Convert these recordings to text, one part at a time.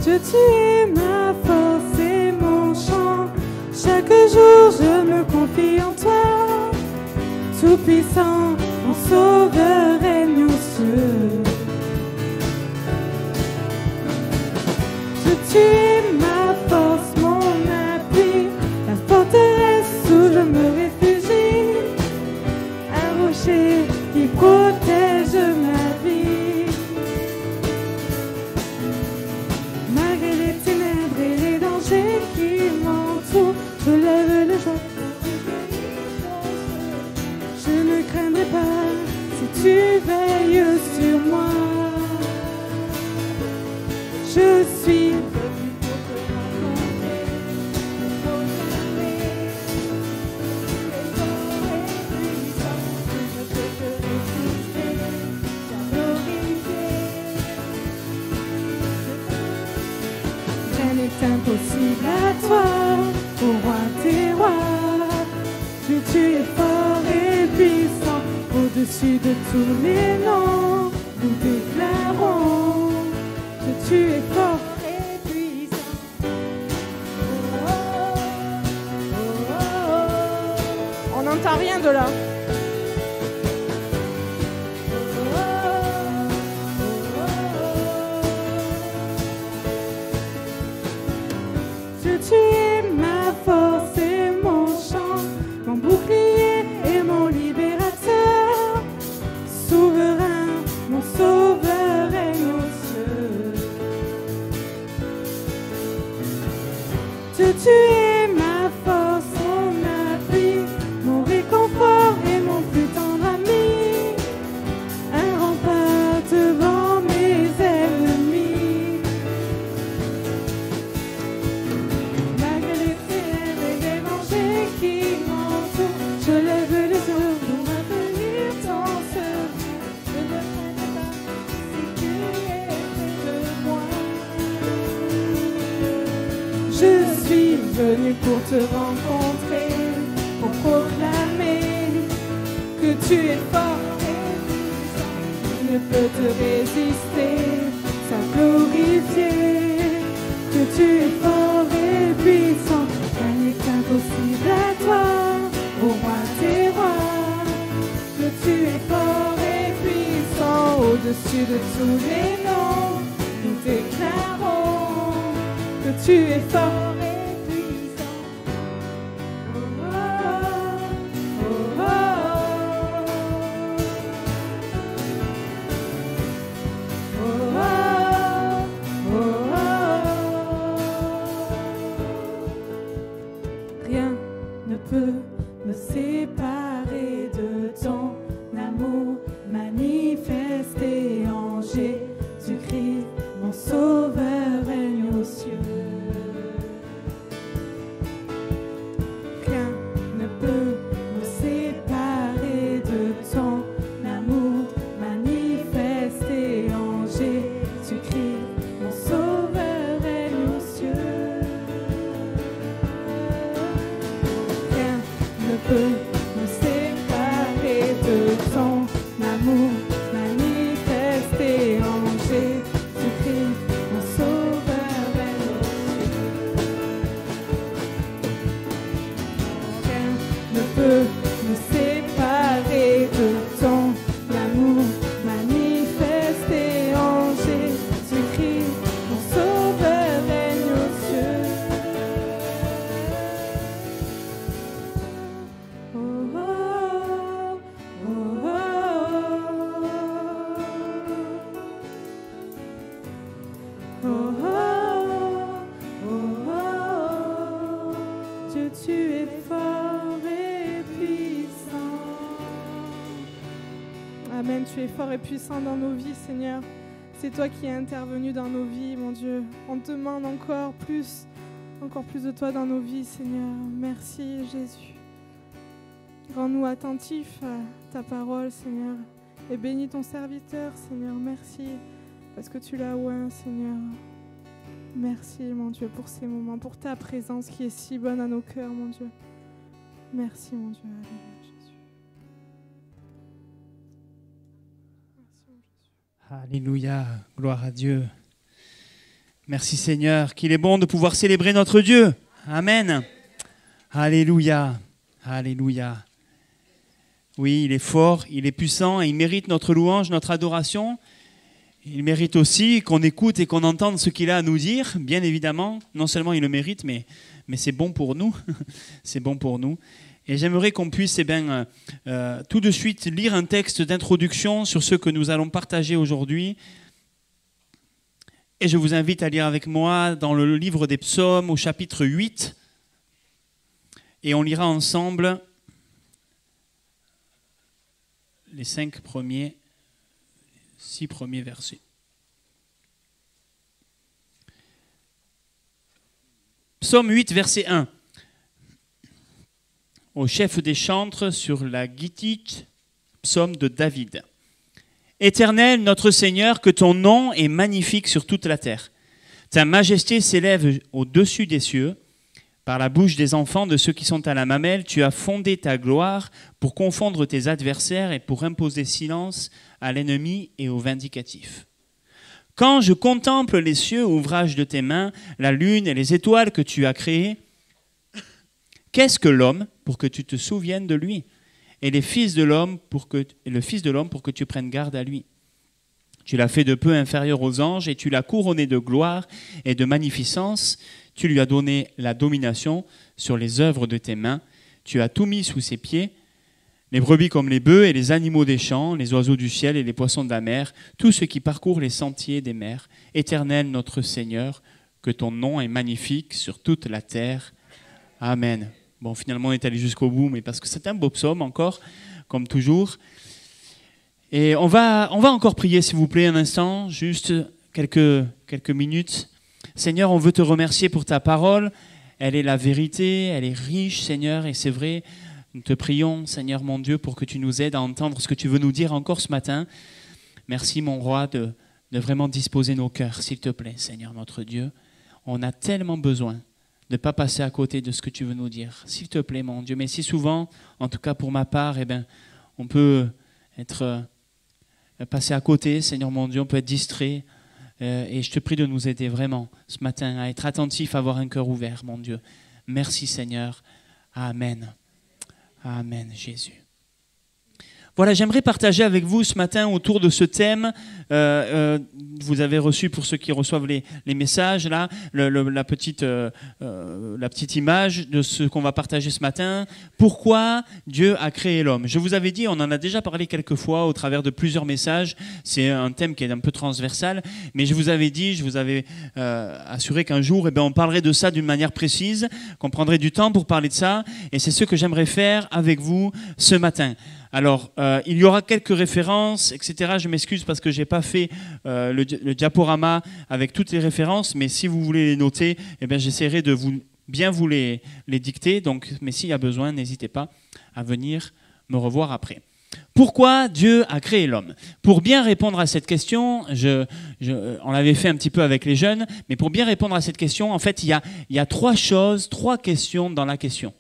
Dieu, tu es ma force et mon chant. Chaque jour, je me confie en toi. Tout-puissant, mon sauveur règne aux cieux. Dieu, tu es ma force, mon appui, la forteresse où je me réfugie. Un rocher qui protège ma vie. Malgré les ténèbres et les dangers qui m'entourent, je lève le joie. Je ne craindrai pas si tu veilles sur moi. Je suis venu pour te rencontrer, pour proclamer. Tu es fort et puissant, je ne peux te résister, t'adoriser. Rien n'est impossible à toi, ô roi des rois. Tu es fort et puissant, au-dessus de tous les noms, nous déclarons que tu es fort et puissant. Oh, oh, oh, oh. On n'entend rien de là. Tu es ma force et mon chant, mon bouclier et mon libérateur. Souverain, mon sauveur règne aux cieux. Dieu, tu es ma force, mon appui, mon réconfort et mon plus tendre ami. Un rempart devant mes ennemis. Malgré les ténèbres et les dangers qui m'entourent, je lève les yeux pour maintenir ton secours. Je ne craindrai pas si tu es près de moi. Je suis venu pour te rencontrer, pour proclamer que tu es fort et puissant. Je ne peux te résister, sans glorifier que tu es fort et puissant. Rien n'est impossible à toi, ô roi des rois. Que tu es fort et puissant, au-dessus de tous les noms. Nous déclarons que tu es fort et puissant. Oh, oh, oh, oh, oh, oh, oh. Rien ne peut me séparer de ton amour manifesté en Jésus-Christ, mon sauveur règne aux cieux. Rien ne peut me séparer de ton amour manifesté en Jésus-Christ, mon sauveur règne aux cieux. Rien ne peut me séparer de ton amour manifesté en Jésus-Christ, mon sauveur règne aux cieux. Rien ne peut me séparer de ton amour manifesté en Jésus-Christ, mon sauveur règne aux cieux. Oh, oh, oh, oh, oh, oh, oh. Dieu, tu es fort et puissant. Amen, tu es fort et puissant dans nos vies, Seigneur. C'est toi qui es intervenu dans nos vies, mon Dieu. On te demande encore plus de toi dans nos vies, Seigneur. Merci, Jésus. Rends-nous attentifs à ta parole, Seigneur. Et bénis ton serviteur, Seigneur. Merci, parce que tu l'as oint, Seigneur. Merci, mon Dieu, pour ces moments, pour ta présence qui est si bonne à nos cœurs, mon Dieu. Merci, mon Dieu. Alléluia, Jésus. Merci, mon Jésus. Alléluia, gloire à Dieu. Merci Seigneur, qu'il est bon de pouvoir célébrer notre Dieu. Amen. Alléluia. Alléluia. Oui, il est fort, il est puissant et il mérite notre louange, notre adoration. Il mérite aussi qu'on écoute et qu'on entende ce qu'il a à nous dire, bien évidemment. Non seulement il le mérite, mais c'est bon pour nous. C'est bon pour nous. Et j'aimerais qu'on puisse tout de suite lire un texte d'introduction sur ce que nous allons partager aujourd'hui. Et je vous invite à lire avec moi dans le livre des Psaumes au chapitre 8. Et on lira ensemble les 6 premiers versets. Psaume 8, verset 1. Au chef des chantres sur la gittite, psaume de David. Éternel, notre Seigneur, que ton nom est magnifique sur toute la terre. Ta majesté s'élève au-dessus des cieux. Par la bouche des enfants de ceux qui sont à la mamelle, tu as fondé ta gloire pour confondre tes adversaires et pour imposer silence à l'ennemi et au vindicatif. Quand je contemple les cieux, ouvrage de tes mains, la lune et les étoiles que tu as créées, qu'est-ce que l'homme pour que tu te souviennes de lui, et le Fils de l'homme pour que tu prennes garde à lui? Tu l'as fait de peu inférieur aux anges et tu l'as couronné de gloire et de magnificence. Tu lui as donné la domination sur les œuvres de tes mains. Tu as tout mis sous ses pieds, les brebis comme les bœufs et les animaux des champs, les oiseaux du ciel et les poissons de la mer, tout ce qui parcourt les sentiers des mers. Éternel notre Seigneur, que ton nom est magnifique sur toute la terre. Amen. Bon, finalement, on est allé jusqu'au bout, mais parce que c'est un beau psaume encore, comme toujours. Et on va encore prier, s'il vous plaît, un instant, juste quelques minutes. Seigneur, on veut te remercier pour ta parole. Elle est la vérité, elle est riche, Seigneur, et c'est vrai. Nous te prions, Seigneur mon Dieu, pour que tu nous aides à entendre ce que tu veux nous dire encore ce matin. Merci, mon roi, de vraiment disposer nos cœurs, s'il te plaît, Seigneur notre Dieu. On a tellement besoin de ne pas passer à côté de ce que tu veux nous dire. S'il te plaît, mon Dieu. Mais si souvent, en tout cas pour ma part, on peut être passé à côté, Seigneur mon Dieu, on peut être distrait. Et je te prie de nous aider vraiment ce matin à être attentif, à avoir un cœur ouvert, mon Dieu. Merci, Seigneur. Amen. Amen, Jésus. Voilà, j'aimerais partager avec vous ce matin autour de ce thème. Vous avez reçu, pour ceux qui reçoivent les messages, là, la petite image de ce qu'on va partager ce matin. Pourquoi Dieu a créé l'homme? Je vous avais dit, on en a déjà parlé quelques fois au travers de plusieurs messages. C'est un thème qui est un peu transversal. Mais je vous avais dit, je vous avais assuré qu'un jour, on parlerait de ça d'une manière précise, qu'on prendrait du temps pour parler de ça. Et c'est ce que j'aimerais faire avec vous ce matin. Alors, il y aura quelques références, etc. Je m'excuse parce que je n'ai pas fait le diaporama avec toutes les références, mais si vous voulez les noter, j'essaierai de bien vous les dicter. Donc, mais s'il y a besoin, n'hésitez pas à venir me revoir après. Pourquoi Dieu a créé l'homme? Pour bien répondre à cette question, on l'avait fait un petit peu avec les jeunes, mais pour bien répondre à cette question, en fait, il y a trois questions dans la question.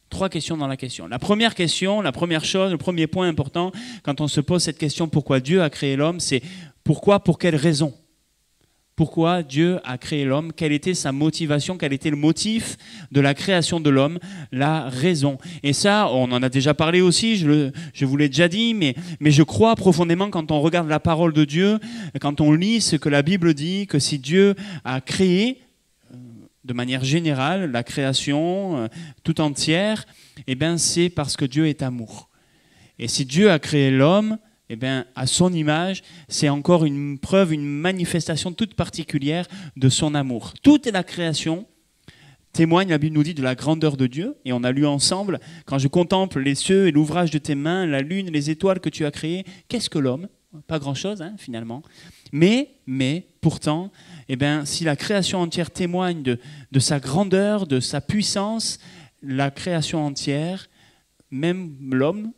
Trois questions dans la question. La première question, la première chose, le premier point important, quand on se pose cette question, pourquoi Dieu a créé l'homme, c'est pourquoi, pour quelle raison? Pourquoi Dieu a créé l'homme? Quelle était sa motivation? Quel était le motif de la création de l'homme? La raison. Et ça, on en a déjà parlé aussi, je vous l'ai déjà dit, mais je crois profondément quand on regarde la parole de Dieu, quand on lit ce que la Bible dit, que si Dieu a créé, de manière générale, la création tout entière, c'est parce que Dieu est amour. Et si Dieu a créé l'homme, à son image, c'est encore une preuve, une manifestation toute particulière de son amour. Toute la création témoigne, la Bible nous dit, de la grandeur de Dieu. Et on a lu ensemble, quand je contemple les cieux et l'ouvrage de tes mains, la lune, les étoiles que tu as créées, qu'est-ce que l'homme? Pas grand-chose, finalement. Mais pourtant, si la création entière témoigne de sa grandeur, de sa puissance, la création entière, même l'homme,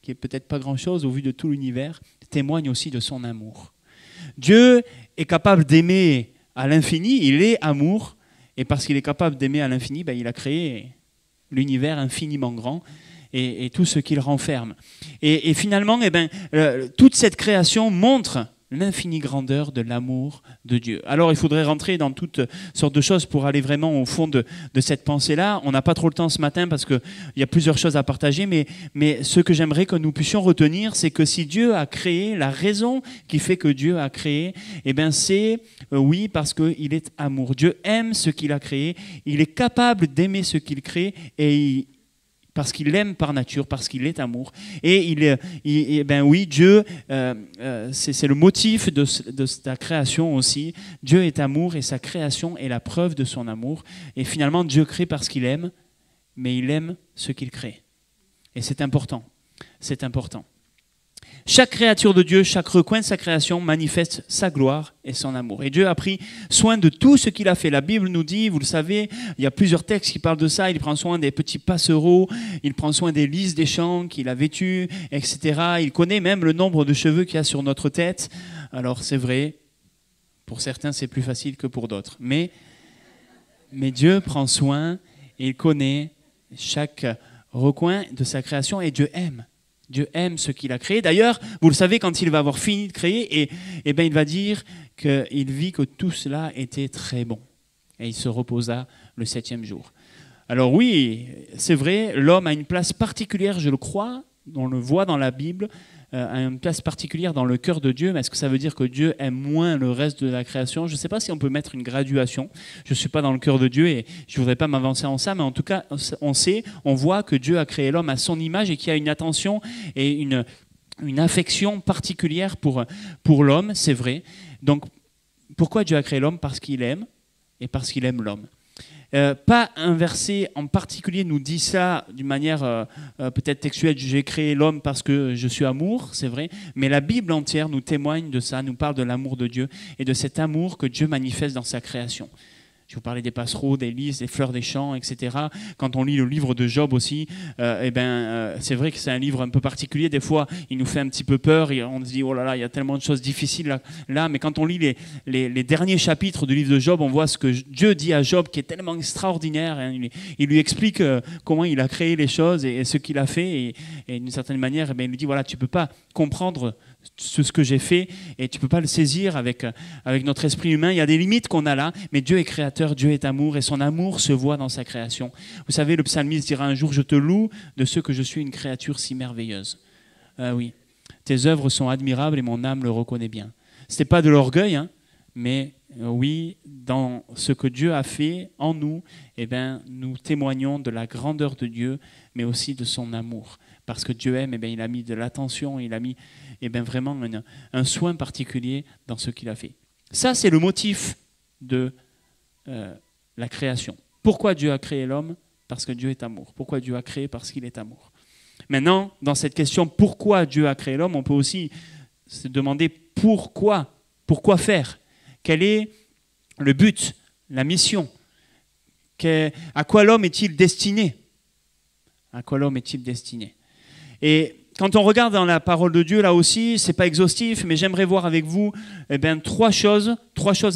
qui est peut-être pas grand-chose au vu de tout l'univers, témoigne aussi de son amour. Dieu est capable d'aimer à l'infini, il est amour, et parce qu'il est capable d'aimer à l'infini, il a créé l'univers infiniment grand et tout ce qu'il renferme. Et finalement, toute cette création montre l'infinie grandeur de l'amour de Dieu. Alors il faudrait rentrer dans toutes sortes de choses pour aller vraiment au fond de cette pensée-là. On n'a pas trop le temps ce matin parce qu'il y a plusieurs choses à partager, mais ce que j'aimerais que nous puissions retenir, c'est que si Dieu a créé, la raison qui fait que Dieu a créé, eh bien c'est, oui, parce qu'il est amour. Dieu aime ce qu'il a créé, il est capable d'aimer ce qu'il crée et parce qu'il aime par nature, parce qu'il est amour. Et ben oui, Dieu, c'est le motif de sa création aussi. Dieu est amour et sa création est la preuve de son amour. Et finalement, Dieu crée parce qu'il aime, mais il aime ce qu'il crée. Et c'est important. C'est important. Chaque créature de Dieu, chaque recoin de sa création manifeste sa gloire et son amour. Et Dieu a pris soin de tout ce qu'il a fait. La Bible nous dit, vous le savez, il y a plusieurs textes qui parlent de ça. Il prend soin des petits passereaux, il prend soin des lys des champs qu'il a vêtus, etc. Il connaît même le nombre de cheveux qu'il y a sur notre tête. Alors c'est vrai, pour certains c'est plus facile que pour d'autres. Mais Dieu prend soin et il connaît chaque recoin de sa création et Dieu aime. Dieu aime ce qu'il a créé. D'ailleurs, vous le savez, quand il va avoir fini de créer, ben, il va dire qu'il vit que tout cela était très bon. Et il se reposa le 7e jour. Alors oui, c'est vrai, l'homme a une place particulière, je le crois, on le voit dans la Bible, a une place particulière dans le cœur de Dieu. Mais est-ce que ça veut dire que Dieu aime moins le reste de la création? Je ne sais pas si on peut mettre une graduation. Je ne suis pas dans le cœur de Dieu et je ne voudrais pas m'avancer en ça, mais en tout cas, on voit que Dieu a créé l'homme à son image et qu'il y a une attention et une affection particulière pour l'homme, c'est vrai. Donc, pourquoi Dieu a créé l'homme? Parce qu'il aime et parce qu'il aime l'homme. Pas un verset en particulier nous dit ça d'une manière peut-être textuelle, j'ai créé l'homme parce que je suis amour, c'est vrai, mais la Bible entière nous témoigne de ça, nous parle de l'amour de Dieu et de cet amour que Dieu manifeste dans sa création. Je vous parlais des passereaux, des lys, des fleurs des champs, etc. Quand on lit le livre de Job aussi, c'est vrai que c'est un livre un peu particulier. Des fois, il nous fait un petit peu peur et on se dit, oh là là, il y a tellement de choses difficiles là. Mais quand on lit les derniers chapitres du livre de Job, on voit ce que Dieu dit à Job qui est tellement extraordinaire. Hein. Il lui explique comment il a créé les choses et ce qu'il a fait. Et d'une certaine manière, il lui dit, voilà, tu ne peux pas comprendre ce que j'ai fait et tu ne peux pas le saisir avec notre esprit humain. Il y a des limites qu'on a là, mais Dieu est créateur, Dieu est amour et son amour se voit dans sa création. Vous savez, le psalmiste dira un jour, je te loue de ce que je suis une créature si merveilleuse. Oui, tes œuvres sont admirables et mon âme le reconnaît bien. Ce n'est pas de l'orgueil, hein, mais oui, dans ce que Dieu a fait en nous, nous témoignons de la grandeur de Dieu, mais aussi de son amour. Parce que Dieu aime, il a mis de l'attention, il a mis vraiment un soin particulier dans ce qu'il a fait. Ça, c'est le motif de la création. Pourquoi Dieu a créé l'homme? Parce que Dieu est amour. Pourquoi Dieu a créé? Parce qu'il est amour. Maintenant, dans cette question, pourquoi Dieu a créé l'homme, on peut aussi se demander pourquoi faire? Quel est le but, la mission? À quoi l'homme est-il destiné? À quoi l'homme est-il destiné? Et quand on regarde dans la parole de Dieu, là aussi, ce n'est pas exhaustif, mais j'aimerais voir avec vous trois choses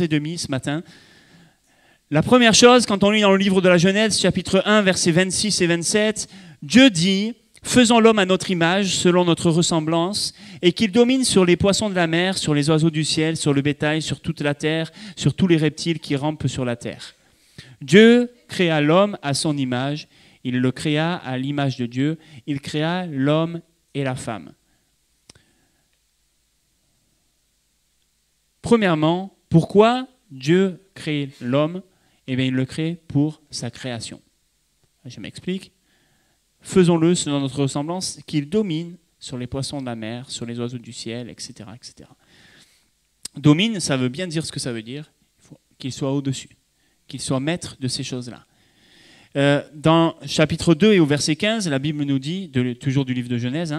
et demie ce matin. La première chose, quand on lit dans le livre de la Genèse, chapitre 1, versets 26 et 27, Dieu dit, faisons l'homme à notre image, selon notre ressemblance, et qu'il domine sur les poissons de la mer, sur les oiseaux du ciel, sur le bétail, sur toute la terre, sur tous les reptiles qui rampent sur la terre. Dieu créa l'homme à son image. Il le créa à l'image de Dieu. Il créa l'homme et la femme. Premièrement, pourquoi Dieu crée l'homme? Il le crée pour sa création. Je m'explique. Faisons-le selon notre ressemblance, qu'il domine sur les poissons de la mer, sur les oiseaux du ciel, etc., etc. Domine, ça veut bien dire ce que ça veut dire. Il faut qu'il soit au-dessus, qu'il soit maître de ces choses-là. Dans chapitre 2 et au verset 15, la Bible nous dit, toujours du livre de Genèse,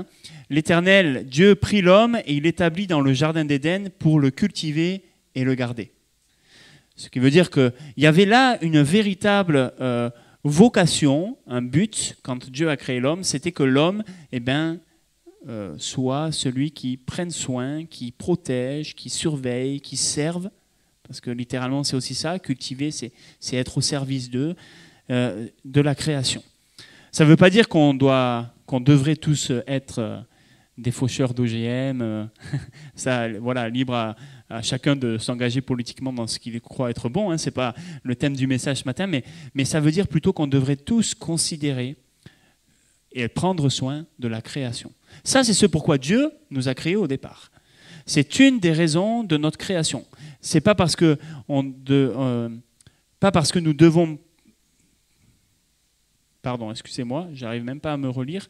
l'Éternel, Dieu prit l'homme et il l'établit dans le jardin d'Éden pour le cultiver et le garder. Ce qui veut dire qu'il y avait là une véritable vocation, un but, quand Dieu a créé l'homme, c'était que l'homme soit celui qui prenne soin, qui protège, qui surveille, qui serve, parce que littéralement c'est aussi ça, cultiver c'est être au service d'eux, de la création. Ça ne veut pas dire qu'on devrait tous être des faucheurs d'OGM. Ça, voilà, libre à chacun de s'engager politiquement dans ce qu'il croit être bon. Ce n'est pas le thème du message ce matin, mais ça veut dire plutôt qu'on devrait tous considérer et prendre soin de la création. Ça, c'est ce pourquoi Dieu nous a créés au départ. C'est une des raisons de notre création. C'est pas parce que nous devons... Pardon, excusez-moi, j'arrive même pas à me relire.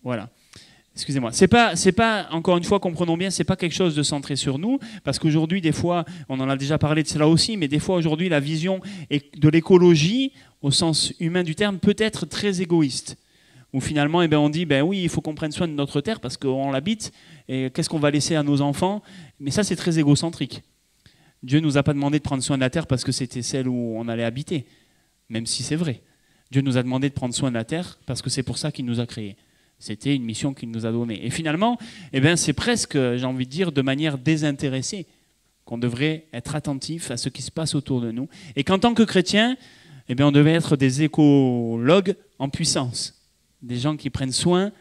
Voilà. Excusez-moi. C'est pas, encore une fois, comprenons bien, c'est pas quelque chose de centré sur nous, parce qu'aujourd'hui, des fois, on en a déjà parlé de cela aussi, mais des fois, aujourd'hui, la vision de l'écologie, au sens humain du terme, peut être très égoïste. Où finalement, on dit, oui, il faut qu'on prenne soin de notre terre parce qu'on l'habite, et qu'est-ce qu'on va laisser à nos enfants? Mais ça, c'est très égocentrique. Dieu ne nous a pas demandé de prendre soin de la terre parce que c'était celle où on allait habiter, même si c'est vrai. Dieu nous a demandé de prendre soin de la terre parce que c'est pour ça qu'il nous a créés. C'était une mission qu'il nous a donnée. Et finalement, c'est presque, j'ai envie de dire, de manière désintéressée qu'on devrait être attentif à ce qui se passe autour de nous. Et qu'en tant que chrétien, on devait être des écologues en puissance. Des gens qui prennent soin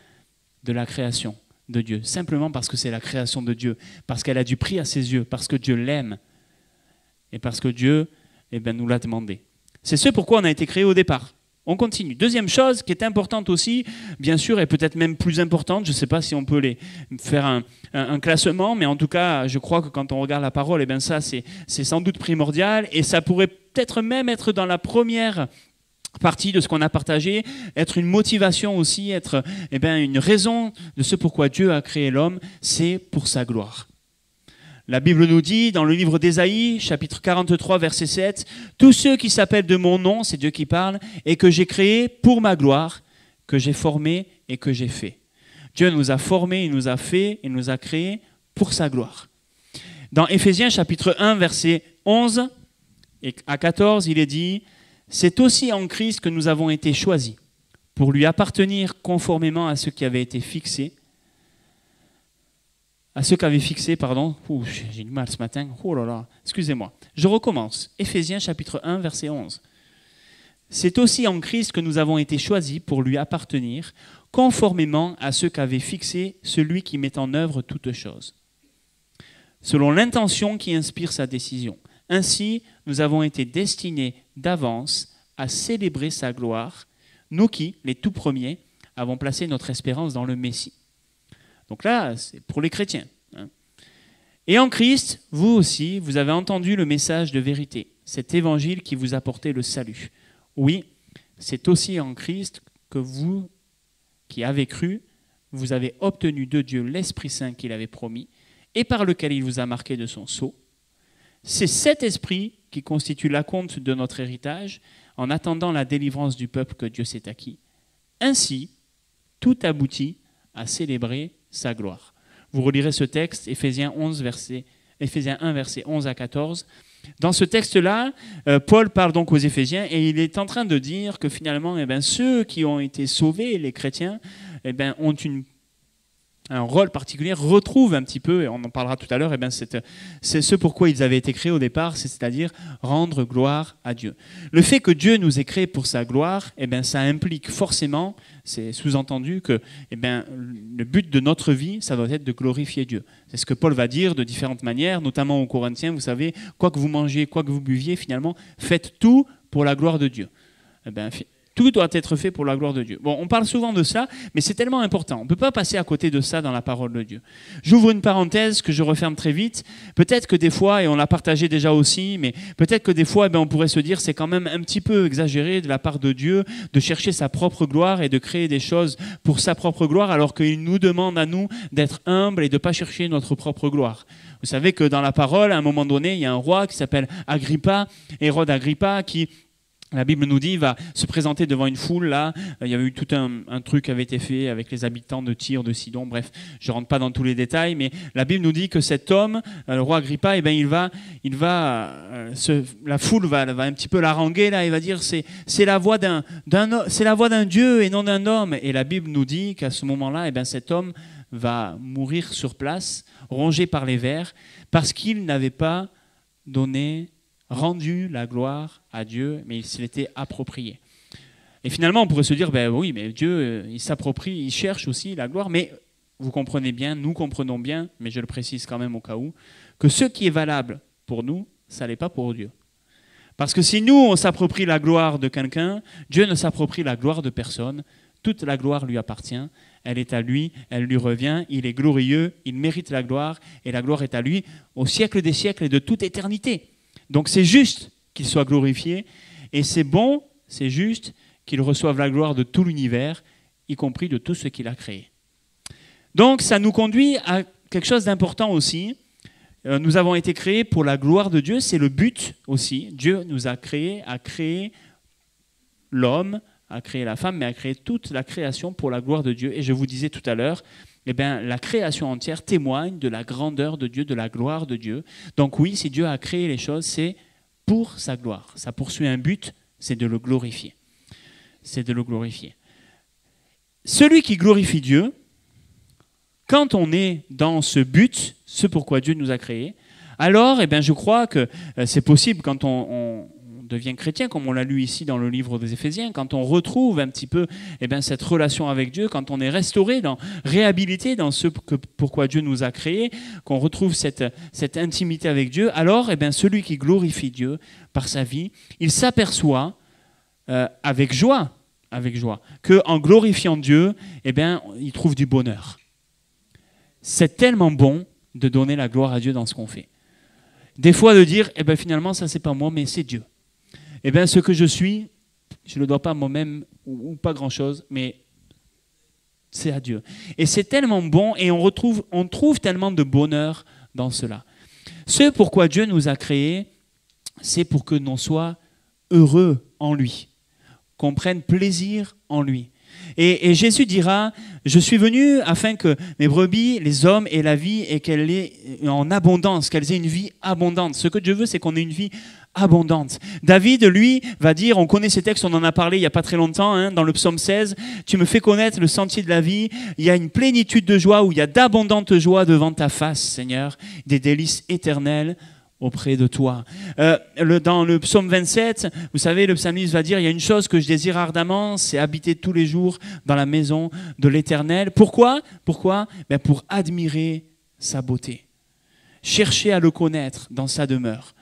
de la création de Dieu, simplement parce que c'est la création de Dieu, parce qu'elle a du prix à ses yeux, parce que Dieu l'aime, et parce que Dieu nous l'a demandé. C'est ce pourquoi on a été créé au départ. On continue. Deuxième chose qui est importante aussi, bien sûr, et peut-être même plus importante, je ne sais pas si on peut faire un classement, mais en tout cas, je crois que quand on regarde la parole, ça c'est sans doute primordial, et ça pourrait peut-être même être dans la première partie de ce qu'on a partagé, être une motivation aussi, être une raison de ce pourquoi Dieu a créé l'homme, c'est pour sa gloire. La Bible nous dit, dans le livre d'Ésaïe, chapitre 43, verset 7, « Tous ceux qui s'appellent de mon nom, c'est Dieu qui parle, et que j'ai créé pour ma gloire, que j'ai formé et que j'ai fait. » Dieu nous a formés, il nous a fait, il nous a créés pour sa gloire. Dans Éphésiens, chapitre 1, verset 11 à 14, il est dit, « C'est aussi en Christ que nous avons été choisis, pour lui appartenir conformément à ce qui avait été fixé, j'ai du mal ce matin, excusez-moi. Je recommence, Éphésiens chapitre 1, verset 11. C'est aussi en Christ que nous avons été choisis pour lui appartenir, conformément à ce qu'avait fixé celui qui met en œuvre toutes choses, selon l'intention qui inspire sa décision. Ainsi, nous avons été destinés d'avance à célébrer sa gloire, nous qui, les tout premiers, avons placé notre espérance dans le Messie. Donc là, c'est pour les chrétiens. Et en Christ, vous aussi, vous avez entendu le message de vérité, cet évangile qui vous apportait le salut. Oui, c'est aussi en Christ que vous, qui avez cru, vous avez obtenu de Dieu l'Esprit Saint qu'il avait promis et par lequel il vous a marqué de son sceau. C'est cet esprit qui constitue l'acompte de notre héritage en attendant la délivrance du peuple que Dieu s'est acquis. Ainsi, tout aboutit à célébrer sa gloire. Vous relirez ce texte, Éphésiens 1, verset 11 à 14. Dans ce texte-là, Paul parle donc aux Éphésiens et il est en train de dire que finalement, ceux qui ont été sauvés, les chrétiens, ont un rôle particulier, retrouvent un petit peu, et on en parlera tout à l'heure, c'est ce pourquoi ils avaient été créés au départ, c'est-à-dire rendre gloire à Dieu. Le fait que Dieu nous ait créés pour sa gloire, ça implique forcément, c'est sous-entendu que le but de notre vie, ça doit être de glorifier Dieu. C'est ce que Paul va dire de différentes manières, notamment aux Corinthiens, vous savez, quoi que vous mangiez, quoi que vous buviez, finalement, faites tout pour la gloire de Dieu. Tout doit être fait pour la gloire de Dieu. Bon, on parle souvent de ça, mais c'est tellement important. On ne peut pas passer à côté de ça dans la parole de Dieu. J'ouvre une parenthèse que je referme très vite. Peut-être que des fois, et on l'a partagé déjà aussi, mais peut-être que des fois, on pourrait se dire c'est quand même un petit peu exagéré de la part de Dieu de chercher sa propre gloire et de créer des choses pour sa propre gloire, alors qu'il nous demande à nous d'être humbles et de ne pas chercher notre propre gloire. Vous savez que dans la parole, à un moment donné, il y a un roi qui s'appelle Agrippa, Hérode Agrippa, qui... La Bible nous dit, il va se présenter devant une foule, là. Il y avait eu tout un truc qui avait été fait avec les habitants de Tyr, de Sidon, bref, je ne rentre pas dans tous les détails, mais la Bible nous dit que cet homme, le roi Agrippa, la foule va un petit peu l'haranguer, là, il va dire, c'est la voix d'un Dieu et non d'un homme. Et la Bible nous dit qu'à ce moment-là, cet homme va mourir sur place, rongé par les vers, parce qu'il n'avait pas rendu la gloire à Dieu, mais il se l'était approprié. Et finalement, on pourrait se dire, oui, mais Dieu, il s'approprie, il cherche aussi la gloire, mais vous comprenez bien, nous comprenons bien, mais je le précise quand même au cas où, que ce qui est valable pour nous, ça n'est pas pour Dieu. Parce que si nous, on s'approprie la gloire de quelqu'un, Dieu ne s'approprie la gloire de personne. Toute la gloire lui appartient, elle est à lui, elle lui revient, il est glorieux, il mérite la gloire, et la gloire est à lui au siècle des siècles et de toute éternité. Donc c'est juste qu'il soit glorifié, et c'est bon, c'est juste qu'il reçoive la gloire de tout l'univers, y compris de tout ce qu'il a créé. Donc ça nous conduit à quelque chose d'important aussi. Nous avons été créés pour la gloire de Dieu, c'est le but aussi. Dieu nous a créé l'homme, a créé la femme, mais a créé toute la création pour la gloire de Dieu. Et je vous disais tout à l'heure, la création entière témoigne de la grandeur de Dieu, de la gloire de Dieu. Donc oui, si Dieu a créé les choses, c'est pour sa gloire. Ça poursuit un but, c'est de le glorifier. C'est de le glorifier. Celui qui glorifie Dieu, quand on est dans ce but, ce pourquoi Dieu nous a créés, alors je crois que c'est possible quand on devient chrétien, comme on l'a lu ici dans le livre des Éphésiens, quand on retrouve un petit peu cette relation avec Dieu, quand on est restauré, réhabilité dans ce pourquoi Dieu nous a créés, qu'on retrouve cette intimité avec Dieu, alors celui qui glorifie Dieu par sa vie, il s'aperçoit avec joie, qu'en glorifiant Dieu, il trouve du bonheur. C'est tellement bon de donner la gloire à Dieu dans ce qu'on fait. Des fois de dire, finalement, ça c'est pas moi, mais c'est Dieu. Ce que je suis, je ne le dois pas à moi-même ou pas grand-chose, mais c'est à Dieu. Et c'est tellement bon et on trouve tellement de bonheur dans cela. Ce pourquoi Dieu nous a créés, c'est pour que l'on soit heureux en lui, qu'on prenne plaisir en lui. Et Jésus dira, je suis venu afin que mes brebis, les hommes, aient la vie et qu'elle ait en abondance, qu'elles aient une vie abondante. Ce que Dieu veut, c'est qu'on ait une vie abondante. David, lui, va dire, on connaît ces textes, on en a parlé il n'y a pas très longtemps, dans le psaume 16, tu me fais connaître le sentier de la vie, il y a une plénitude de joie, où il y a d'abondantes joies devant ta face, Seigneur, des délices éternelles auprès de toi. Dans le psaume 27, vous savez, le psalmiste va dire, il y a une chose que je désire ardemment, c'est habiter tous les jours dans la maison de l'Éternel. Pourquoi ? Pour admirer sa beauté. Chercher à le connaître dans sa demeure.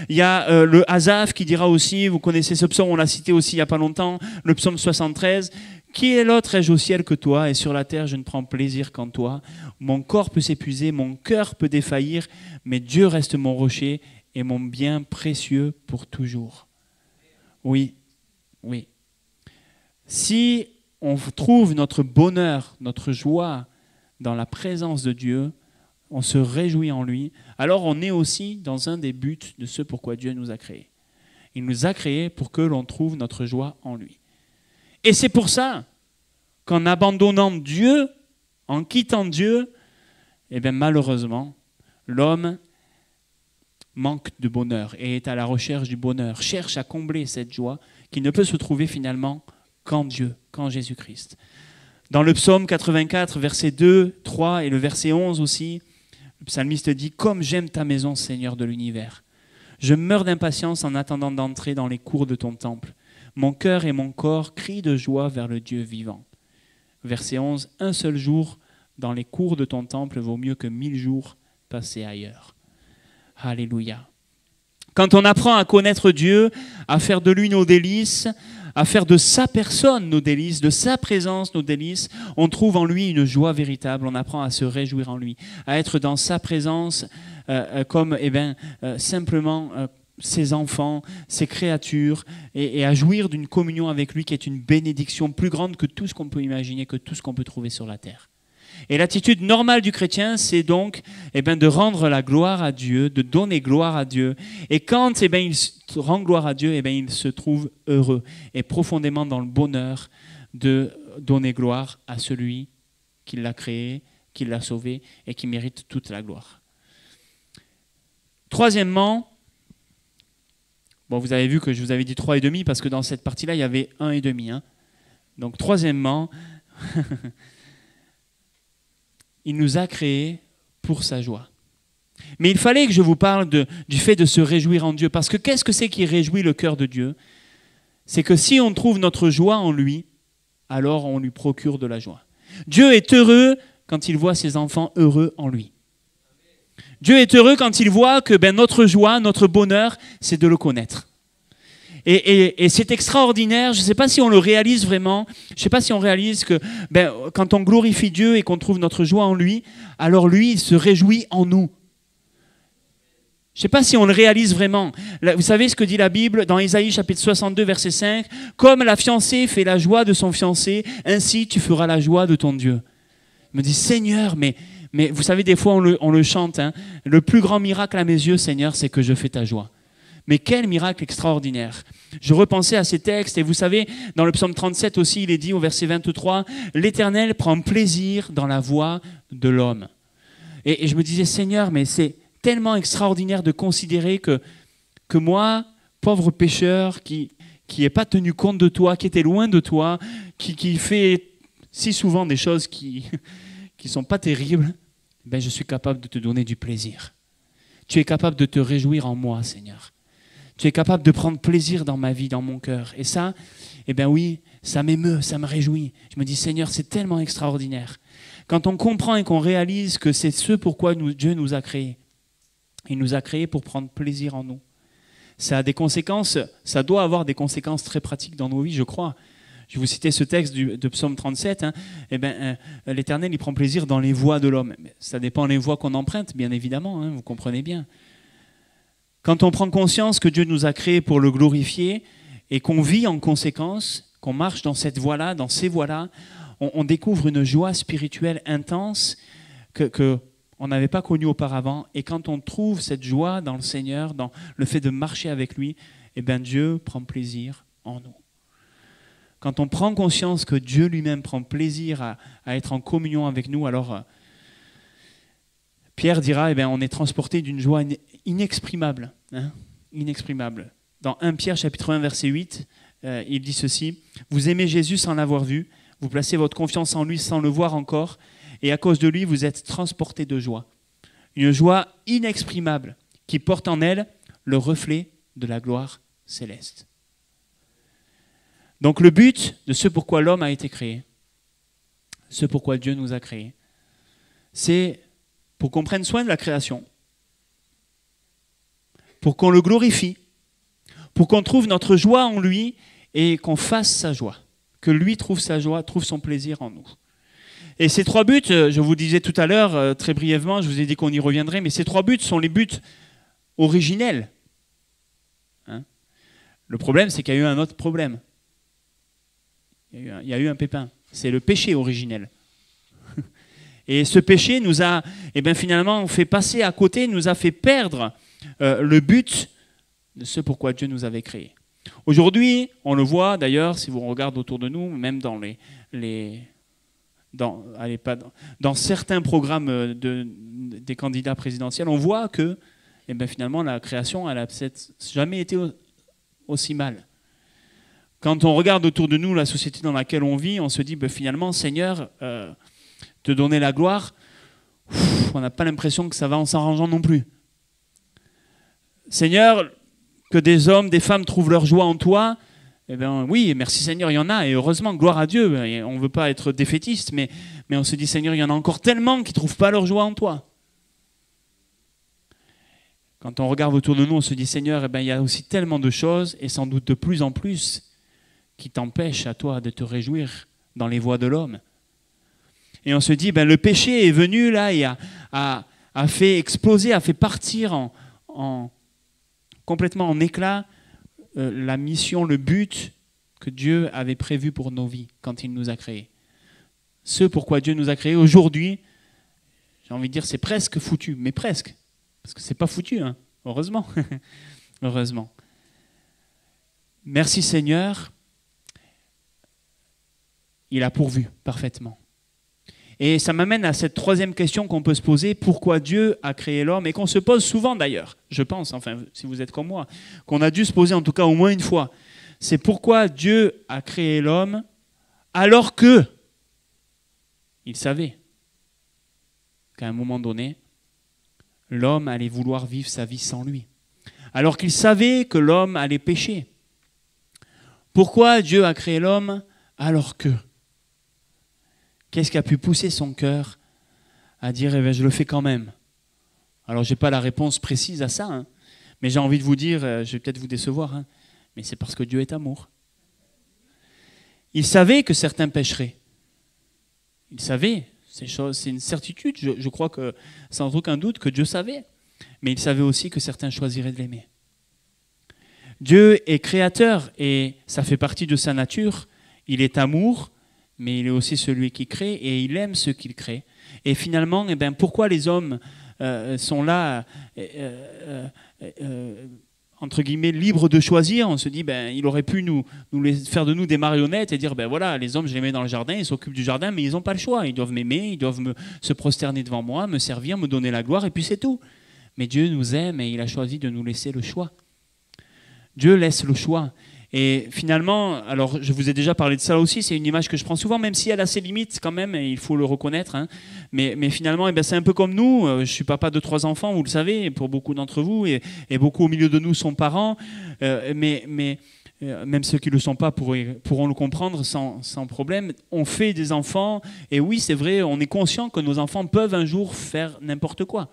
Il y a le Asaph qui dira aussi, vous connaissez ce psaume, on l'a cité aussi il n'y a pas longtemps, le psaume 73, « Qui est l'autre ai-je au ciel que toi, et sur la terre je ne prends plaisir qu'en toi. Mon corps peut s'épuiser, mon cœur peut défaillir, mais Dieu reste mon rocher et mon bien précieux pour toujours. » Oui. Si on trouve notre bonheur, notre joie dans la présence de Dieu, on se réjouit en lui, alors on est aussi dans un des buts de ce pourquoi Dieu nous a créés. Il nous a créés pour que l'on trouve notre joie en lui. Et c'est pour ça qu'en abandonnant Dieu, en quittant Dieu, malheureusement, l'homme manque de bonheur et est à la recherche du bonheur, cherche à combler cette joie qui ne peut se trouver finalement qu'en Dieu, qu'en Jésus-Christ. Dans le psaume 84, versets 2, 3 et le verset 11 aussi, le psalmiste dit « Comme j'aime ta maison, Seigneur de l'univers, je meurs d'impatience en attendant d'entrer dans les cours de ton temple. Mon cœur et mon corps crient de joie vers le Dieu vivant. » Verset 11, « Un seul jour dans les cours de ton temple vaut mieux que 1000 jours passés ailleurs. » Alléluia. Quand on apprend à connaître Dieu, à faire de lui nos délices, à faire de sa personne nos délices, de sa présence nos délices, on trouve en lui une joie véritable, on apprend à se réjouir en lui, à être dans sa présence comme simplement ses enfants, ses créatures, et à jouir d'une communion avec lui qui est une bénédiction plus grande que tout ce qu'on peut imaginer, que tout ce qu'on peut trouver sur la terre. Et l'attitude normale du chrétien, c'est donc de rendre la gloire à Dieu, de donner gloire à Dieu. Et quand il rend gloire à Dieu, il se trouve heureux et profondément dans le bonheur de donner gloire à celui qui l'a créé, qui l'a sauvé et qui mérite toute la gloire. Troisièmement, vous avez vu que je vous avais dit 3,5 parce que dans cette partie-là, il y avait 1,5. Donc troisièmement, il nous a créés pour sa joie. Mais il fallait que je vous parle du fait de se réjouir en Dieu. Parce que qu'est-ce que c'est qui réjouit le cœur de Dieu ? C'est que si on trouve notre joie en lui, alors on lui procure de la joie. Dieu est heureux quand il voit ses enfants heureux en lui. Dieu est heureux quand il voit que notre joie, notre bonheur, c'est de le connaître. Et c'est extraordinaire, je ne sais pas si on le réalise vraiment, je ne sais pas si on réalise que quand on glorifie Dieu et qu'on trouve notre joie en lui, alors lui, il se réjouit en nous. Je ne sais pas si on le réalise vraiment. Vous savez ce que dit la Bible dans Ésaïe chapitre 62, verset 5 ? « Comme la fiancée fait la joie de son fiancé, ainsi tu feras la joie de ton Dieu. » Je me dis, Seigneur, mais vous savez, des fois on le chante, hein, le plus grand miracle à mes yeux, Seigneur, c'est que je fais ta joie. Mais quel miracle extraordinaire. Je repensais à ces textes et vous savez, dans le psaume 37 aussi, il est dit au verset 23, « L'Éternel prend plaisir dans la voie de l'homme. » Et je me disais, Seigneur, mais c'est tellement extraordinaire de considérer que moi, pauvre pécheur, qui n'ai pas tenu compte de toi, qui était loin de toi, qui fait si souvent des choses qui ne sont pas terribles, je suis capable de te donner du plaisir. Tu es capable de te réjouir en moi, Seigneur. Tu es capable de prendre plaisir dans ma vie, dans mon cœur. Et ça, oui, ça m'émeut, ça me réjouit. Je me dis, Seigneur, c'est tellement extraordinaire. Quand on comprend et qu'on réalise que c'est ce pourquoi Dieu nous a créés. Il nous a créés pour prendre plaisir en nous. Ça a des conséquences, ça doit avoir des conséquences très pratiques dans nos vies, je crois. Je vais vous citer ce texte de Psaume 37. Hein. L'Éternel, il prend plaisir dans les voies de l'homme. Ça dépend des voies qu'on emprunte, bien évidemment, hein, vous comprenez bien. Quand on prend conscience que Dieu nous a créés pour le glorifier et qu'on vit en conséquence, qu'on marche dans cette voie-là, dans ces voies-là, on découvre une joie spirituelle intense qu'on n'avait pas connue auparavant. Et quand on trouve cette joie dans le Seigneur, dans le fait de marcher avec lui, Dieu prend plaisir en nous. Quand on prend conscience que Dieu lui-même prend plaisir à être en communion avec nous, alors Pierre dira, on est transporté d'une joie inexprimable. Hein, inexprimable. Dans 1 Pierre chapitre 1 verset 8, il dit ceci, « Vous aimez Jésus sans l'avoir vu, vous placez votre confiance en lui sans le voir encore, et à cause de lui, vous êtes transportés de joie. Une joie inexprimable qui porte en elle le reflet de la gloire céleste. » Donc le but de ce pourquoi l'homme a été créé, ce pourquoi Dieu nous a créés, c'est pour qu'on prenne soin de la création, pour qu'on le glorifie, pour qu'on trouve notre joie en lui et qu'on fasse sa joie, que lui trouve sa joie, trouve son plaisir en nous. Et ces trois buts, je vous disais tout à l'heure, très brièvement, je vous ai dit qu'on y reviendrait, mais ces trois buts sont les buts originels. Hein? Le problème, c'est qu'il y a eu un autre problème. Il y a eu un pépin. C'est le péché originel. Et ce péché nous a, finalement, fait passer à côté, nous a fait perdre le but de ce pourquoi Dieu nous avait créés. Aujourd'hui, on le voit d'ailleurs, si vous regardez autour de nous, même dans certains programmes des candidats présidentiels, on voit que finalement la création, elle n'a peut-être jamais été aussi mal. Quand on regarde autour de nous la société dans laquelle on vit, on se dit finalement, Seigneur, te donner la gloire, on n'a pas l'impression que ça va en s'arrangeant non plus. Seigneur, que des hommes, des femmes trouvent leur joie en toi, oui, merci Seigneur, il y en a, et heureusement, gloire à Dieu. Et on ne veut pas être défaitiste, mais on se dit, Seigneur, il y en a encore tellement qui ne trouvent pas leur joie en toi. Quand on regarde autour de nous, on se dit, Seigneur, il y a aussi tellement de choses, et sans doute de plus en plus, qui t'empêchent à toi de te réjouir dans les voies de l'homme. Et on se dit, le péché est venu là et a fait exploser, a fait partir complètement en éclats la mission, le but que Dieu avait prévu pour nos vies quand il nous a créés. Ce pourquoi Dieu nous a créés aujourd'hui, j'ai envie de dire, c'est presque foutu, mais presque. Parce que c'est pas foutu, hein, heureusement. Heureusement. Merci Seigneur. Il a pourvu parfaitement. Et ça m'amène à cette troisième question qu'on peut se poser, pourquoi Dieu a créé l'homme, et qu'on se pose souvent d'ailleurs, je pense, enfin si vous êtes comme moi, qu'on a dû se poser en tout cas au moins une fois. C'est pourquoi Dieu a créé l'homme alors que il savait qu'à un moment donné, l'homme allait vouloir vivre sa vie sans lui. Alors qu'il savait que l'homme allait pécher. Pourquoi Dieu a créé l'homme alors que? Qu'est-ce qui a pu pousser son cœur à dire eh bien, je le fais quand même. Alors je n'ai pas la réponse précise à ça, hein, mais j'ai envie de vous dire, je vais peut-être vous décevoir, hein, mais c'est parce que Dieu est amour. Il savait que certains pécheraient. Il savait, c'est une certitude, je crois que sans aucun doute que Dieu savait, mais il savait aussi que certains choisiraient de l'aimer. Dieu est créateur et ça fait partie de sa nature. Il est amour, mais il est aussi celui qui crée et il aime ceux qu'il crée. Et finalement, eh bien, pourquoi les hommes sont là, entre guillemets, libres de choisir? On se dit, il aurait pu faire de nous des marionnettes et dire, voilà, les hommes, je les mets dans le jardin, ils s'occupent du jardin, mais ils n'ont pas le choix. Ils doivent m'aimer, ils doivent se prosterner devant moi, me servir, me donner la gloire, et puis c'est tout. Mais Dieu nous aime et il a choisi de nous laisser le choix. Dieu laisse le choix. Et finalement, alors je vous ai déjà parlé de ça aussi, c'est une image que je prends souvent, même si elle a ses limites quand même, et il faut le reconnaître. Hein. Mais finalement, c'est un peu comme nous. Je suis papa de 3 enfants, vous le savez, pour beaucoup d'entre vous, et beaucoup au milieu de nous sont parents. Mais même ceux qui ne le sont pas pourront le comprendre sans problème. On fait des enfants, et oui, c'est vrai, on est conscient que nos enfants peuvent un jour faire n'importe quoi.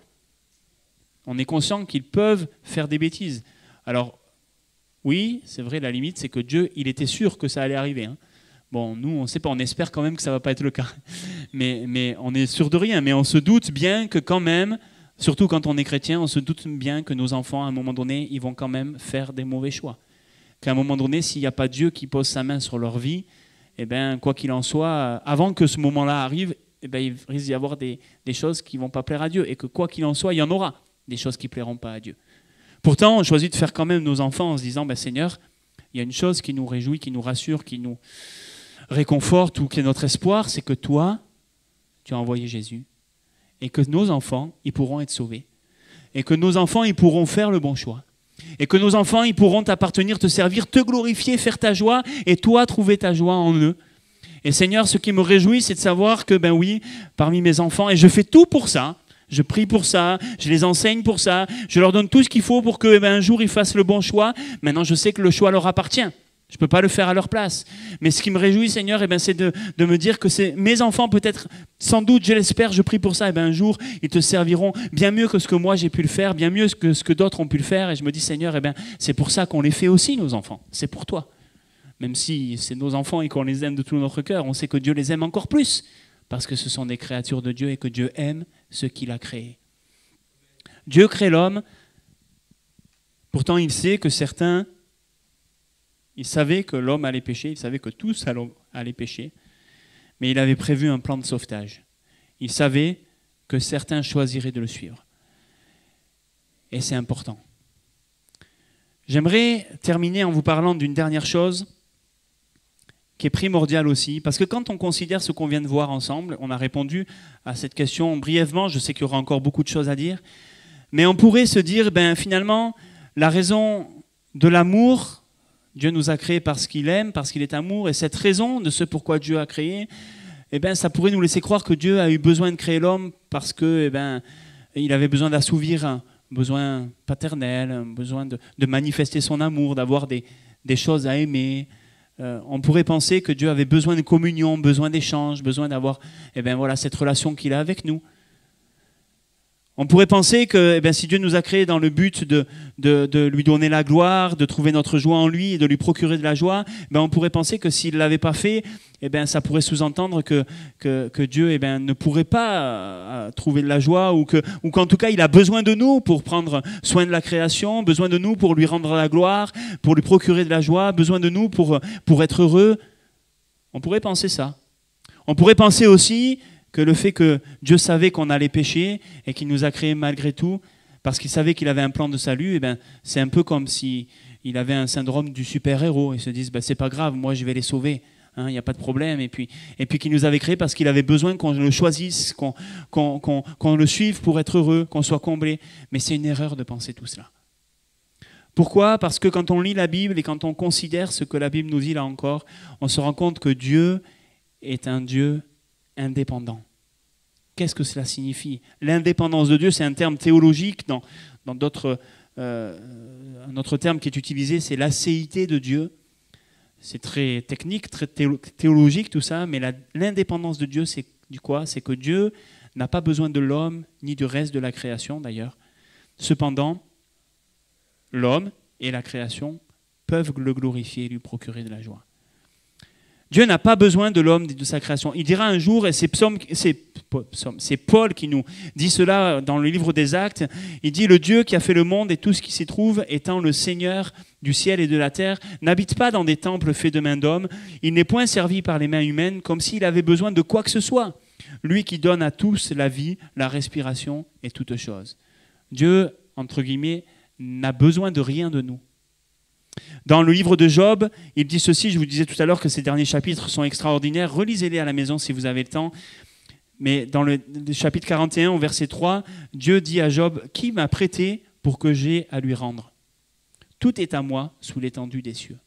On est conscient qu'ils peuvent faire des bêtises. Alors, oui, c'est vrai, la limite, c'est que Dieu, il était sûr que ça allait arriver. Hein. Bon, nous, on ne sait pas, on espère quand même que ça ne va pas être le cas. Mais on est sûr de rien. Mais on se doute bien que quand même, surtout quand on est chrétien, on se doute bien que nos enfants, à un moment donné, ils vont quand même faire des mauvais choix. Qu'à un moment donné, s'il n'y a pas Dieu qui pose sa main sur leur vie, quoi qu'il en soit, avant que ce moment-là arrive, il risque d'y avoir des choses qui ne vont pas plaire à Dieu. Et que quoi qu'il en soit, il y en aura des choses qui ne plairont pas à Dieu. Pourtant, on choisit de faire quand même nos enfants en se disant, Seigneur, il y a une chose qui nous réjouit, qui nous rassure, qui nous réconforte ou qui est notre espoir, c'est que toi, tu as envoyé Jésus et que nos enfants, ils pourront être sauvés et que nos enfants, ils pourront faire le bon choix et que nos enfants, ils pourront t'appartenir, te servir, te glorifier, faire ta joie et toi, trouver ta joie en eux. Et Seigneur, ce qui me réjouit, c'est de savoir que, oui, parmi mes enfants, et je fais tout pour ça, je prie pour ça, je les enseigne pour ça, je leur donne tout ce qu'il faut pour qu'un jour ils fassent le bon choix. Maintenant, je sais que le choix leur appartient. Je ne peux pas le faire à leur place. Mais ce qui me réjouit, Seigneur, c'est de me dire que c'est mes enfants, peut-être, sans doute, je l'espère, je prie pour ça, un jour, ils te serviront bien mieux que ce que moi j'ai pu le faire, bien mieux que ce que d'autres ont pu le faire. Et je me dis, Seigneur, c'est pour ça qu'on les fait aussi, nos enfants. C'est pour toi. Même si c'est nos enfants et qu'on les aime de tout notre cœur, on sait que Dieu les aime encore plus. Parce que ce sont des créatures de Dieu et que Dieu aime ce qu'il a créé. Dieu crée l'homme, pourtant il sait que certains, il savait que l'homme allait pécher, il savait que tous allaient pécher, mais il avait prévu un plan de sauvetage. Il savait que certains choisiraient de le suivre. Et c'est important. J'aimerais terminer en vous parlant d'une dernière chose qui est primordial aussi, parce que quand on considère ce qu'on vient de voir ensemble, on a répondu à cette question brièvement, je sais qu'il y aura encore beaucoup de choses à dire, mais on pourrait se dire, finalement, la raison de l'amour, Dieu nous a créés parce qu'il aime, parce qu'il est amour, et cette raison de ce pourquoi Dieu a créé, ça pourrait nous laisser croire que Dieu a eu besoin de créer l'homme parce que, il avait besoin d'assouvir un besoin paternel, un besoin de manifester son amour, d'avoir des choses à aimer. On pourrait penser que Dieu avait besoin de communion, besoin d'échange, besoin d'avoir cette relation qu'il a avec nous. On pourrait penser que si Dieu nous a créés dans le but de lui donner la gloire, de trouver notre joie en lui et de lui procurer de la joie, on pourrait penser que s'il ne l'avait pas fait, ça pourrait sous-entendre que Dieu ne pourrait pas trouver de la joie ou qu'en tout cas il a besoin de nous pour prendre soin de la création, besoin de nous pour lui rendre la gloire, pour lui procurer de la joie, besoin de nous pour être heureux. On pourrait penser ça. On pourrait penser aussi que le fait que Dieu savait qu'on allait pécher et qu'il nous a créés malgré tout, parce qu'il savait qu'il avait un plan de salut, c'est un peu comme s'il avait un syndrome du super-héros. Ils se disent, c'est pas grave, moi je vais les sauver, il n'y a pas de problème. Et puis qu'il nous avait créés parce qu'il avait besoin qu'on le choisisse, qu'on le suive pour être heureux, qu'on soit comblé. Mais c'est une erreur de penser tout cela. Pourquoi ? Parce que quand on lit la Bible et quand on considère ce que la Bible nous dit là encore, on se rend compte que Dieu est un Dieu indépendant. Qu'est-ce que cela signifie ? L'indépendance de Dieu, c'est un terme théologique. Dans d'autres, un autre terme qui est utilisé, c'est l'acéité de Dieu. C'est très technique, très théologique tout ça, mais l'indépendance de Dieu, c'est du quoi ? C'est que Dieu n'a pas besoin de l'homme, ni du reste de la création d'ailleurs. Cependant, l'homme et la création peuvent le glorifier et lui procurer de la joie. Dieu n'a pas besoin de l'homme et de sa création. Il dira un jour, et c'est Paul qui nous dit cela dans le livre des Actes, il dit « Le Dieu qui a fait le monde et tout ce qui s'y trouve, étant le Seigneur du ciel et de la terre, n'habite pas dans des temples faits de mains d'hommes. Il n'est point servi par les mains humaines comme s'il avait besoin de quoi que ce soit. Lui qui donne à tous la vie, la respiration et toutes choses. » Dieu, entre guillemets, n'a besoin de rien de nous. Dans le livre de Job, il dit ceci, je vous disais tout à l'heure que ces derniers chapitres sont extraordinaires, relisez-les à la maison si vous avez le temps. Mais dans le chapitre 41, au verset 3, Dieu dit à Job, « Qui m'a prêté pour que j'aie à lui rendre ? Tout est à moi sous l'étendue des cieux. »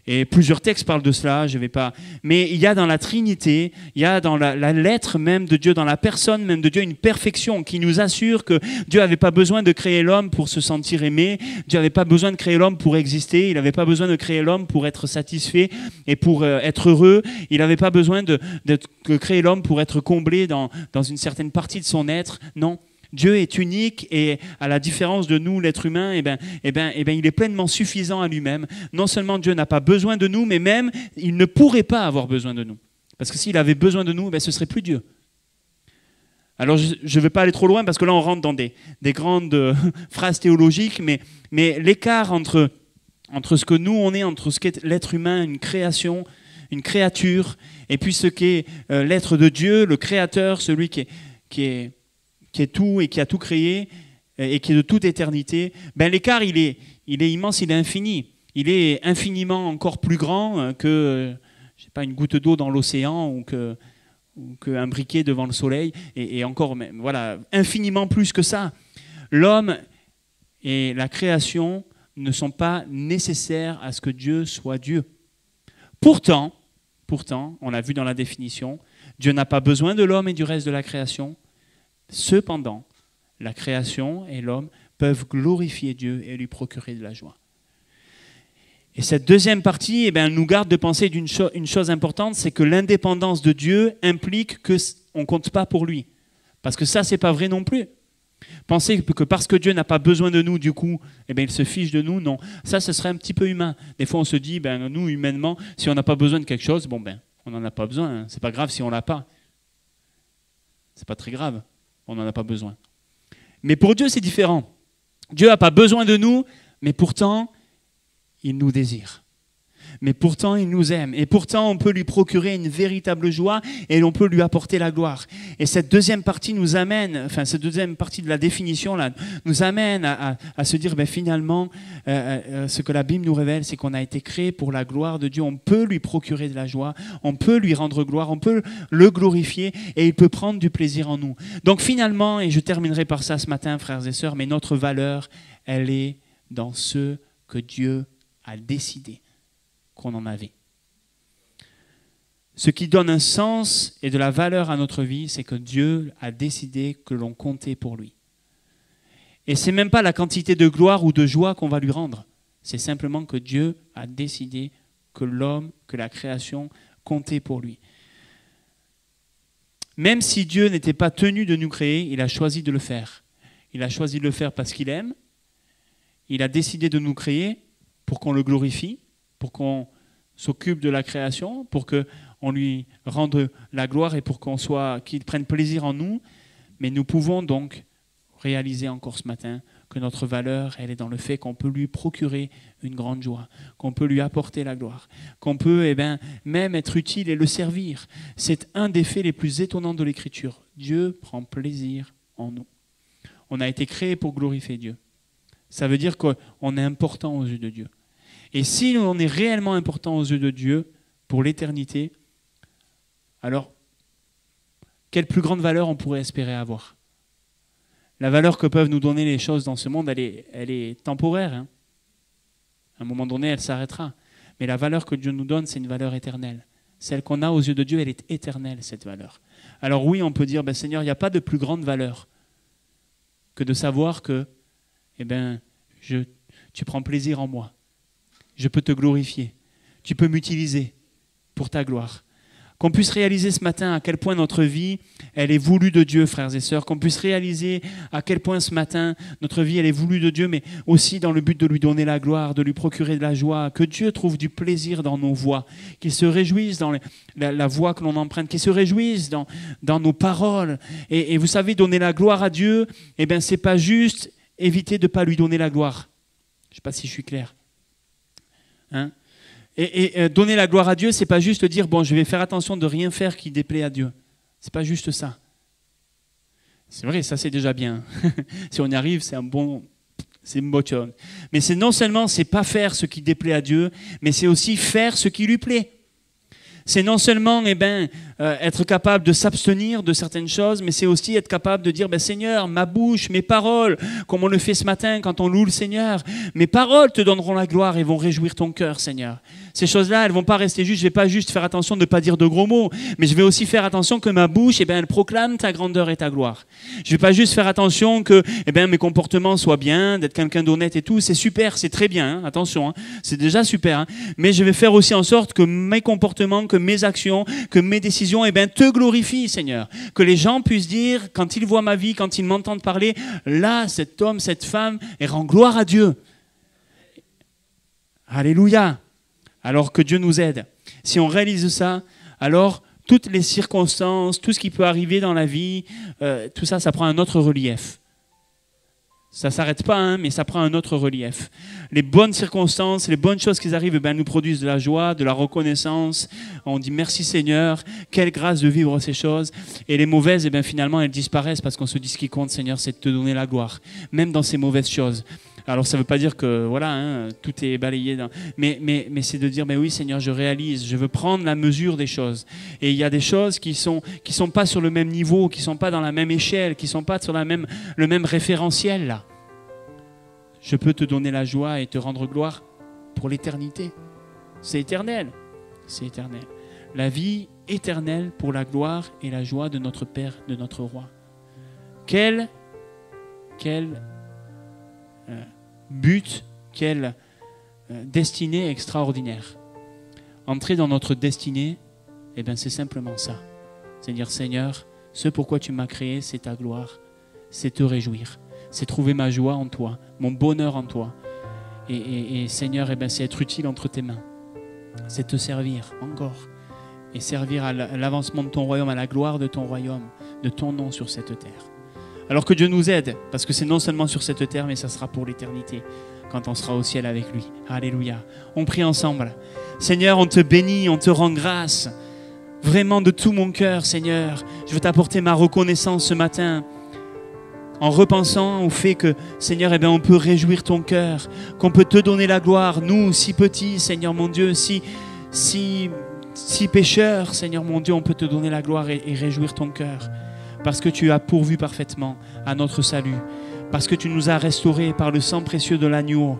Et plusieurs textes parlent de cela, je ne vais pas... Mais il y a dans la Trinité, il y a dans la lettre même de Dieu, dans la personne même de Dieu, une perfection qui nous assure que Dieu n'avait pas besoin de créer l'homme pour se sentir aimé, Dieu n'avait pas besoin de créer l'homme pour exister, il n'avait pas besoin de créer l'homme pour être satisfait et pour être heureux, il n'avait pas besoin de créer l'homme pour être comblé dans une certaine partie de son être, non. Dieu est unique et à la différence de nous, l'être humain, il est pleinement suffisant à lui-même. Non seulement Dieu n'a pas besoin de nous, mais même il ne pourrait pas avoir besoin de nous. Parce que s'il avait besoin de nous, ce ne serait plus Dieu. Alors je ne vais pas aller trop loin parce que là on rentre dans des grandes phrases théologiques, mais l'écart entre ce que nous on est, entre ce qu'est l'être humain, une création, une créature, et puis ce qu'est l'être de Dieu, le créateur, celui qui est tout et qui a tout créé et qui est de toute éternité, l'écart il est immense, il est infini. Il est infiniment encore plus grand que je sais pas, une goutte d'eau dans l'océan ou qu'un briquet devant le soleil et encore voilà, infiniment plus que ça. L'homme et la création ne sont pas nécessaires à ce que Dieu soit Dieu. Pourtant, on l'a vu dans la définition, Dieu n'a pas besoin de l'homme et du reste de la création. Cependant, la création et l'homme peuvent glorifier Dieu et lui procurer de la joie. Et cette deuxième partie nous garde de penser d'une une chose importante, c'est que l'indépendance de Dieu implique qu'on ne compte pas pour lui. Parce que ça, ce n'est pas vrai non plus. Penser que parce que Dieu n'a pas besoin de nous, du coup, il se fiche de nous, non. Ça, ce serait un petit peu humain. Des fois, on se dit, nous, humainement, si on n'a pas besoin de quelque chose, on n'en a pas besoin. Hein. C'est pas grave si on ne l'a pas. C'est pas très grave. On n'en a pas besoin. Mais pour Dieu, c'est différent. Dieu n'a pas besoin de nous, mais pourtant, il nous désire. Mais pourtant, il nous aime. Et pourtant, on peut lui procurer une véritable joie et on peut lui apporter la gloire. Et cette deuxième partie nous amène, cette deuxième partie de la définition là, nous amène à se dire, finalement, ce que la Bible nous révèle, c'est qu'on a été créé pour la gloire de Dieu. On peut lui procurer de la joie, on peut lui rendre gloire, on peut le glorifier et il peut prendre du plaisir en nous. Donc finalement, et je terminerai par ça ce matin, frères et sœurs, mais notre valeur, elle est dans ce que Dieu a décidé qu'on en avait. Ce qui donne un sens et de la valeur à notre vie, c'est que Dieu a décidé que l'on comptait pour lui. Et ce n'est même pas la quantité de gloire ou de joie qu'on va lui rendre. C'est simplement que Dieu a décidé que l'homme, que la création comptait pour lui. Même si Dieu n'était pas tenu de nous créer, il a choisi de le faire. Il a choisi de le faire parce qu'il aime. Il a décidé de nous créer pour qu'on le glorifie, pour qu'on s'occupe de la création, pour qu'on lui rende la gloire et pour qu'il prenne plaisir en nous. Mais nous pouvons donc réaliser encore ce matin que notre valeur, elle est dans le fait qu'on peut lui procurer une grande joie, qu'on peut lui apporter la gloire, qu'on peut même être utile et le servir. C'est un des faits les plus étonnants de l'Écriture. Dieu prend plaisir en nous. On a été créé pour glorifier Dieu. Ça veut dire qu'on est important aux yeux de Dieu. Et si on est réellement important aux yeux de Dieu pour l'éternité, alors quelle plus grande valeur on pourrait espérer avoir ? La valeur que peuvent nous donner les choses dans ce monde, elle est temporaire. Hein. À un moment donné, elle s'arrêtera. Mais la valeur que Dieu nous donne, c'est une valeur éternelle. Celle qu'on a aux yeux de Dieu, elle est éternelle, cette valeur. Alors oui, on peut dire, Seigneur, il n'y a pas de plus grande valeur que de savoir que tu prends plaisir en moi. Je peux te glorifier. Tu peux m'utiliser pour ta gloire. Qu'on puisse réaliser ce matin à quel point notre vie, elle est voulue de Dieu, frères et sœurs. Qu'on puisse réaliser à quel point ce matin, notre vie, elle est voulue de Dieu, mais aussi dans le but de lui donner la gloire, de lui procurer de la joie. Que Dieu trouve du plaisir dans nos voix, qu'il se réjouisse dans la voix que l'on emprunte, qu'il se réjouisse dans nos paroles. Et vous savez, donner la gloire à Dieu, eh bien, c'est pas juste éviter de ne pas lui donner la gloire. Je ne sais pas si je suis clair. Hein? Et donner la gloire à Dieu, c'est pas juste dire bon, je vais faire attention de rien faire qui déplaît à Dieu. C'est pas juste ça. C'est vrai, ça c'est déjà bien. Si on y arrive, c'est une bonne chose. Mais c'est non seulement c'est pas faire ce qui déplaît à Dieu, mais c'est aussi faire ce qui lui plaît. C'est non seulement être capable de s'abstenir de certaines choses, mais c'est aussi être capable de dire Seigneur, ma bouche, mes paroles, comme on le fait ce matin quand on loue le Seigneur, mes paroles te donneront la gloire et vont réjouir ton cœur, Seigneur. Ces choses-là, elles ne vont pas rester juste, je ne vais pas juste faire attention de ne pas dire de gros mots, mais je vais aussi faire attention que ma bouche, elle proclame ta grandeur et ta gloire. Je ne vais pas juste faire attention que mes comportements soient bien, d'être quelqu'un d'honnête et tout, c'est super, c'est très bien, hein, attention, hein, c'est déjà super, hein, mais je vais faire aussi en sorte que mes comportements, que mes actions, que mes décisions, te glorifient, Seigneur. Que les gens puissent dire, quand ils voient ma vie, quand ils m'entendent parler, là, cet homme, cette femme, elle rend gloire à Dieu. Alléluia. Alors que Dieu nous aide. Si on réalise ça, alors toutes les circonstances, tout ce qui peut arriver dans la vie, tout ça, ça prend un autre relief. Ça ne s'arrête pas, hein, mais ça prend un autre relief. Les bonnes circonstances, les bonnes choses qui arrivent, nous produisent de la joie, de la reconnaissance. On dit merci Seigneur, quelle grâce de vivre ces choses. Et les mauvaises, finalement, elles disparaissent parce qu'on se dit ce qui compte, Seigneur, c'est de te donner la gloire, même dans ces mauvaises choses. Alors ça ne veut pas dire que voilà, hein, tout est balayé, mais c'est de dire, mais oui Seigneur, je réalise, je veux prendre la mesure des choses. Et il y a des choses qui sont pas sur le même niveau, qui ne sont pas dans la même échelle, qui ne sont pas sur le même référentiel là. Je peux te donner la joie et te rendre gloire pour l'éternité. C'est éternel. C'est éternel. La vie éternelle pour la gloire et la joie de notre Père, de notre Roi. Quel but, quelle destinée extraordinaire. Entrer dans notre destinée, c'est simplement ça. C'est dire, Seigneur, ce pourquoi tu m'as créé, c'est ta gloire, c'est te réjouir, c'est trouver ma joie en toi, mon bonheur en toi. Et Seigneur, c'est être utile entre tes mains, c'est te servir encore et servir à l'avancement de ton royaume, à la gloire de ton royaume, de ton nom sur cette terre. Alors que Dieu nous aide, parce que c'est non seulement sur cette terre, mais ça sera pour l'éternité, quand on sera au ciel avec lui. Alléluia. On prie ensemble. Seigneur, on te bénit, on te rend grâce. Vraiment de tout mon cœur, Seigneur. Je veux t'apporter ma reconnaissance ce matin, en repensant au fait que, Seigneur, on peut réjouir ton cœur, qu'on peut te donner la gloire, nous, si petits, Seigneur mon Dieu, si pécheurs, Seigneur mon Dieu, on peut te donner la gloire et réjouir ton cœur. Parce que tu as pourvu parfaitement à notre salut, parce que tu nous as restaurés par le sang précieux de l'agneau,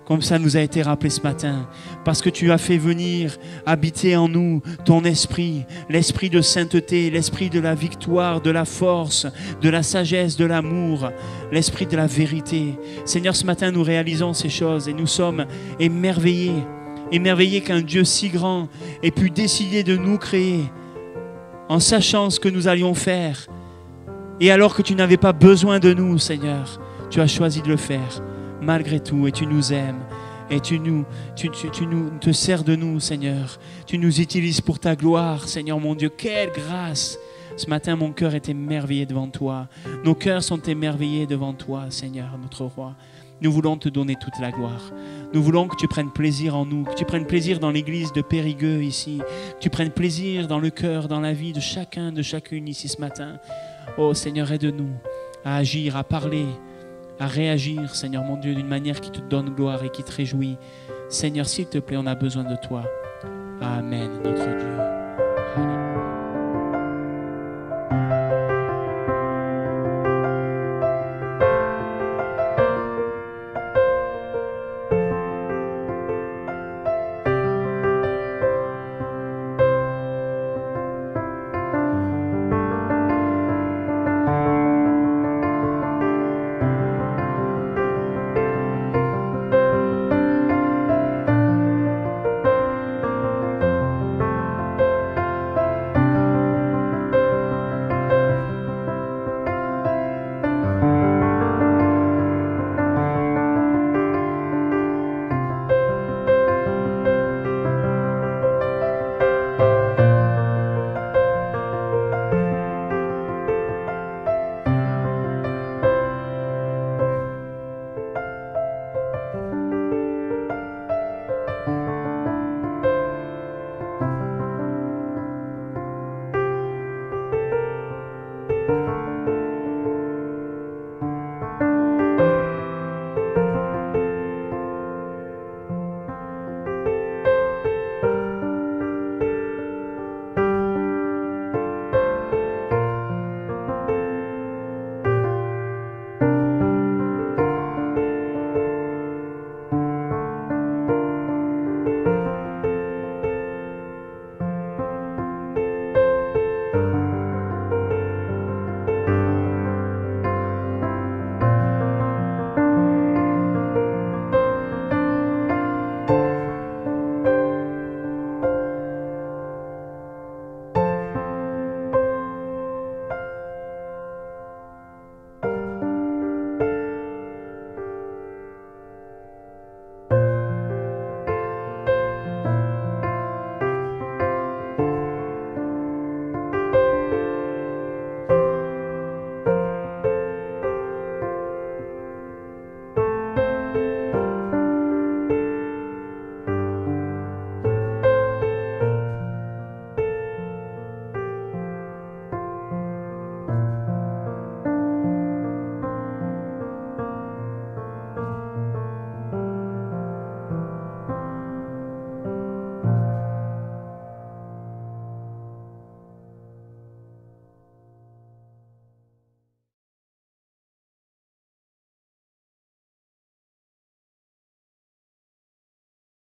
comme ça nous a été rappelé ce matin, parce que tu as fait venir habiter en nous ton esprit, l'esprit de sainteté, l'esprit de la victoire, de la force, de la sagesse, de l'amour, l'esprit de la vérité. Seigneur, ce matin nous réalisons ces choses et nous sommes émerveillés qu'un Dieu si grand ait pu décider de nous créer en sachant ce que nous allions faire. Et alors que tu n'avais pas besoin de nous, Seigneur, tu as choisi de le faire malgré tout, et tu nous aimes, et tu te sers de nous, Seigneur. Tu nous utilises pour ta gloire, Seigneur mon Dieu. Quelle grâce! Ce matin, mon cœur est émerveillé devant toi. Nos cœurs sont émerveillés devant toi, Seigneur, notre Roi. Nous voulons te donner toute la gloire. Nous voulons que tu prennes plaisir en nous, que tu prennes plaisir dans l'église de Périgueux ici, que tu prennes plaisir dans le cœur, dans la vie de chacun, de chacune ici ce matin. Oh Seigneur, aide-nous à agir, à parler, à réagir, Seigneur mon Dieu, d'une manière qui te donne gloire et qui te réjouit. Seigneur, s'il te plaît, on a besoin de toi. Amen, notre Dieu.